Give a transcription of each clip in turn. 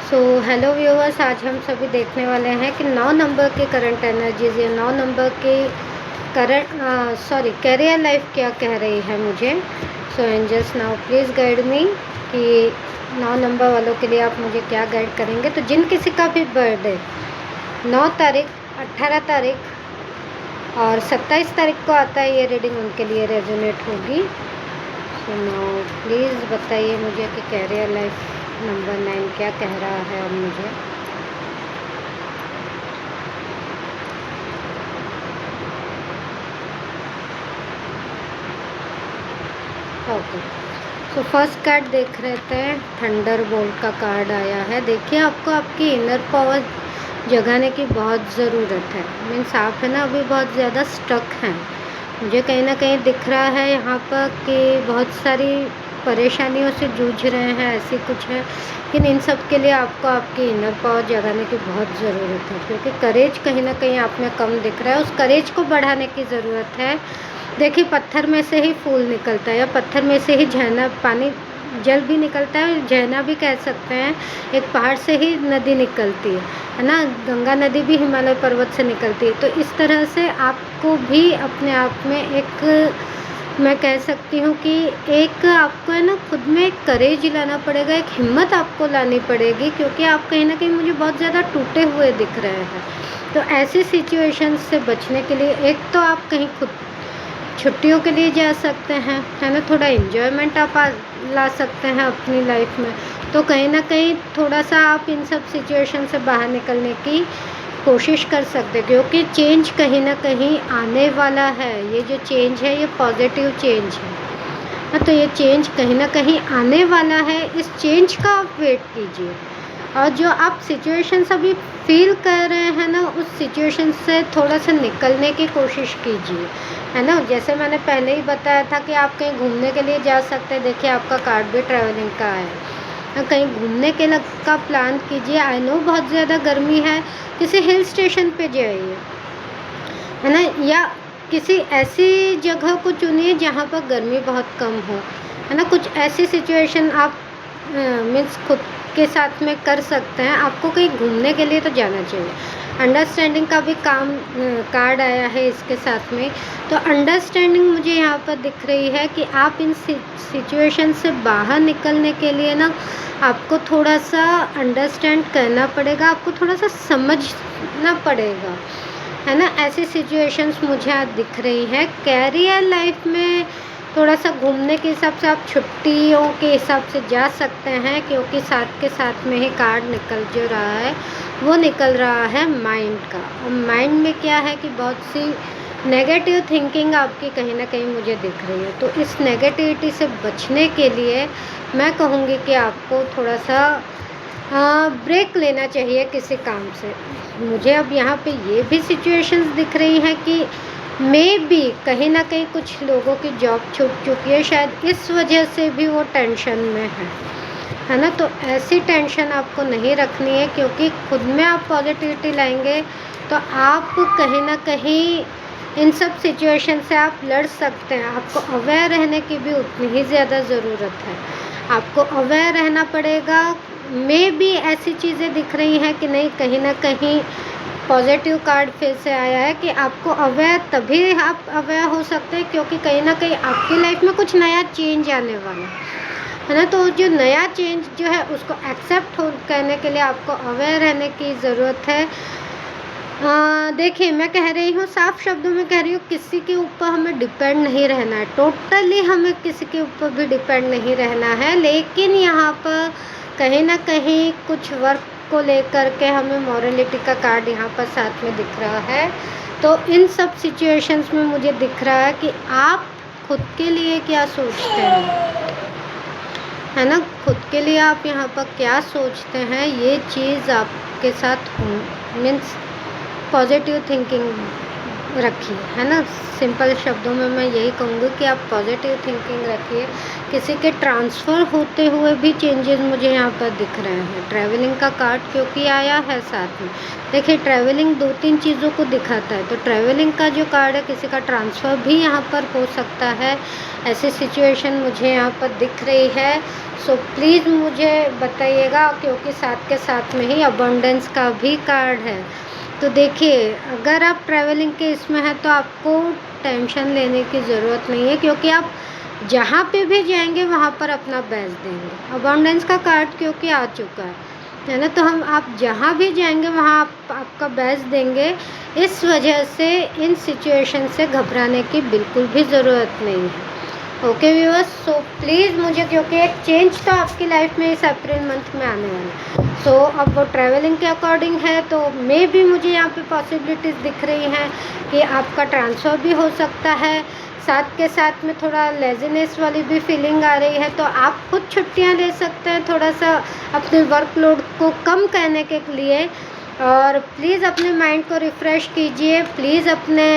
So hello viewers, आज हम सभी देखने वाले हैं कि 9 नंबर के करंट एनर्जीज या 9 नंबर के कैरियर लाइफ क्या कह रही है मुझे। So angels now please guide me कि 9 नंबर वालों के लिए आप मुझे क्या गाइड करेंगे। तो जिन किसी का भी बर्थडे 9 तारीख, 18 तारीख और 27 तारीख को आता है, ये रीडिंग उनके लिए रेजोनेट होगी। सो नाउ प्लीज़ बताइए मुझे कि कैरियर लाइफ नंबर 9 क्या कह रहा है अब मुझे। ओके, सो फर्स्ट कार्ड देख रहे थे, थंडर बोल्ट का कार्ड आया है। देखिए, आपको आपकी इनर पावर जगाने की बहुत ज़रूरत है। मीन्स आप है ना अभी बहुत ज़्यादा स्टक हैं। मुझे कहीं ना कहीं दिख रहा है यहाँ पर कि बहुत सारी परेशानियों से जूझ रहे हैं, ऐसी कुछ है। लेकिन इन सब के लिए आपको आपकी इनर पावर जगाने की बहुत ज़रूरत है, क्योंकि करेज कहीं ना कहीं आप में कम दिख रहा है। उस करेज को बढ़ाने की ज़रूरत है। देखिए, पत्थर में से ही फूल निकलता है, या पत्थर में से ही झरना पानी जल भी निकलता है, और झरना भी कह सकते हैं। एक पहाड़ से ही नदी निकलती है ना। गंगा नदी भी हिमालय पर्वत से निकलती है। तो इस तरह से आपको भी अपने आप में एक, मैं कह सकती हूँ कि एक आपको है ना खुद में एक करेज लाना पड़ेगा, एक हिम्मत आपको लानी पड़ेगी, क्योंकि आप कहीं ना कहीं मुझे बहुत ज़्यादा टूटे हुए दिख रहे हैं। तो ऐसी सिचुएशन से बचने के लिए एक तो आप कहीं खुद छुट्टियों के लिए जा सकते हैं, है ना। थोड़ा इन्जॉयमेंट आप ला सकते हैं अपनी लाइफ में। तो कहीं ना कहीं थोड़ा सा आप इन सब सिचुएशन से बाहर निकलने की कोशिश कर सकते हैं, क्योंकि चेंज कहीं ना कहीं आने वाला है। ये जो चेंज है, ये पॉजिटिव चेंज है। हाँ, तो ये चेंज कहीं ना कहीं आने वाला है। इस चेंज का आप वेट कीजिए, और जो आप सिचुएशंस अभी फील कर रहे हैं ना, उस सिचुएशन से थोड़ा सा निकलने की कोशिश कीजिए, है ना। जैसे मैंने पहले ही बताया था कि आप कहीं घूमने के लिए जा सकते हैं। देखिए, आपका कार्ड भी ट्रैवलिंग का है। कहीं घूमने के का प्लान कीजिए। आई नो बहुत ज़्यादा गर्मी है, किसी हिल स्टेशन पे जाइए, है ना, या किसी ऐसी जगह को चुनिए जहाँ पर गर्मी बहुत कम हो, है ना। कुछ ऐसी सिचुएशन आप मीन्स खुद के साथ में कर सकते हैं। आपको कहीं घूमने के लिए तो जाना चाहिए। अंडरस्टैंडिंग का भी कार्ड आया है इसके साथ में। तो अंडरस्टैंडिंग मुझे यहाँ पर दिख रही है कि आप इन सिचुएशन से बाहर निकलने के लिए ना आपको थोड़ा सा अंडरस्टैंड करना पड़ेगा, आपको थोड़ा सा समझना पड़ेगा, है ना। ऐसी सिचुएशंस मुझे आज दिख रही हैं। कैरियर लाइफ में थोड़ा सा घूमने के हिसाब से आप छुट्टियों के हिसाब से जा सकते हैं, क्योंकि साथ के साथ में ही कार्ड निकल जो रहा है, वो निकल रहा है माइंड का। और माइंड में क्या है कि बहुत सी नेगेटिव थिंकिंग आपकी कहीं ना कहीं मुझे दिख रही है। तो इस नेगेटिविटी से बचने के लिए मैं कहूँगी कि आपको थोड़ा सा ब्रेक लेना चाहिए किसी काम से। मुझे अब यहाँ पे ये भी सिचुएशंस दिख रही हैं कि मे बी कहीं ना कहीं कुछ लोगों की जॉब छूट चुकी है, शायद इस वजह से भी वो टेंशन में है ना। तो ऐसी टेंशन आपको नहीं रखनी है, क्योंकि खुद में आप पॉजिटिविटी लाएंगे तो आप कहीं ना कहीं इन सब सिचुएशन से आप लड़ सकते हैं। आपको अवेयर रहने की भी उतनी ही ज़्यादा ज़रूरत है। आपको अवेयर रहना पड़ेगा। मे भी ऐसी चीज़ें दिख रही हैं कि नहीं, कहीं ना कहीं पॉजिटिव कार्ड फिर से आया है कि आपको अवेयर, तभी आप अवेयर हो सकते हैं क्योंकि कहीं ना कहीं आपकी लाइफ में कुछ नया चेंज आने वाला है ना। तो जो नया चेंज जो है उसको एक्सेप्ट करने के लिए आपको अवेयर रहने की ज़रूरत है। देखिए, मैं कह रही हूँ, साफ शब्दों में कह रही हूँ, किसी के ऊपर हमें डिपेंड नहीं रहना है। टोटली हमें किसी के ऊपर भी डिपेंड नहीं रहना है। लेकिन यहाँ पर कहीं ना कहीं कुछ वर्क को लेकर के हमें मॉरलिटी का कार्ड यहाँ पर साथ में दिख रहा है। तो इन सब सिचुएशंस में मुझे दिख रहा है कि आप खुद के लिए क्या सोचते हैं, है ना। खुद के लिए आप यहाँ पर क्या सोचते हैं, ये चीज़ आपके साथ मीन्स पॉजिटिव थिंकिंग रखिए, है ना। सिंपल शब्दों में मैं यही कहूँगी कि आप पॉजिटिव थिंकिंग रखिए। किसी के ट्रांसफ़र होते हुए भी चेंजेस मुझे यहाँ पर दिख रहे हैं। ट्रैवलिंग का कार्ड क्योंकि आया है साथ में, देखिए ट्रैवलिंग 2-3 चीज़ों को दिखाता है, तो ट्रैवलिंग का जो कार्ड है किसी का ट्रांसफ़र भी यहाँ पर हो सकता है, ऐसी सिचुएशन मुझे यहाँ पर दिख रही है। सो प्लीज़ मुझे बताइएगा, क्योंकि साथ के साथ में ही अबंडेंस का भी कार्ड है। तो देखिए, अगर आप ट्रैवलिंग के इसमें हैं तो आपको टेंशन लेने की ज़रूरत नहीं है, क्योंकि आप जहाँ पे भी जाएंगे वहाँ पर अपना बेस्ट देंगे। अबंडेंस का कार्ड क्योंकि आ चुका है ना, तो हम आप जहाँ भी जाएंगे वहाँ आपका बेस्ट देंगे। इस वजह से इन सिचुएशन से घबराने की बिल्कुल भी ज़रूरत नहीं है। ओके व्यूअर्स, सो प्लीज़ मुझे, क्योंकि एक चेंज तो आपकी लाइफ में इस अप्रैल मंथ में आने वाला है। सो अब वो ट्रैवलिंग के अकॉर्डिंग है, तो मे भी मुझे यहाँ पे पॉसिबिलिटीज़ दिख रही हैं कि आपका ट्रांसफ़र भी हो सकता है। साथ के साथ में थोड़ा लेज़ीनेस वाली भी फीलिंग आ रही है, तो आप खुद छुट्टियाँ ले सकते हैं थोड़ा सा अपने वर्कलोड को कम करने के लिए। और प्लीज़ अपने माइंड को रिफ़्रेश कीजिए, प्लीज़ अपने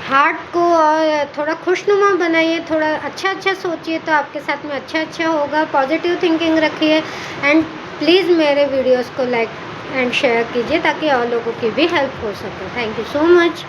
हार्ट को और थोड़ा खुशनुमा बनाइए, थोड़ा अच्छा सोचिए, तो आपके साथ में अच्छा होगा। पॉजिटिव थिंकिंग रखिए एंड प्लीज़ मेरे वीडियोस को लाइक एंड शेयर कीजिए ताकि और लोगों की भी हेल्प हो सके। Thank you so much.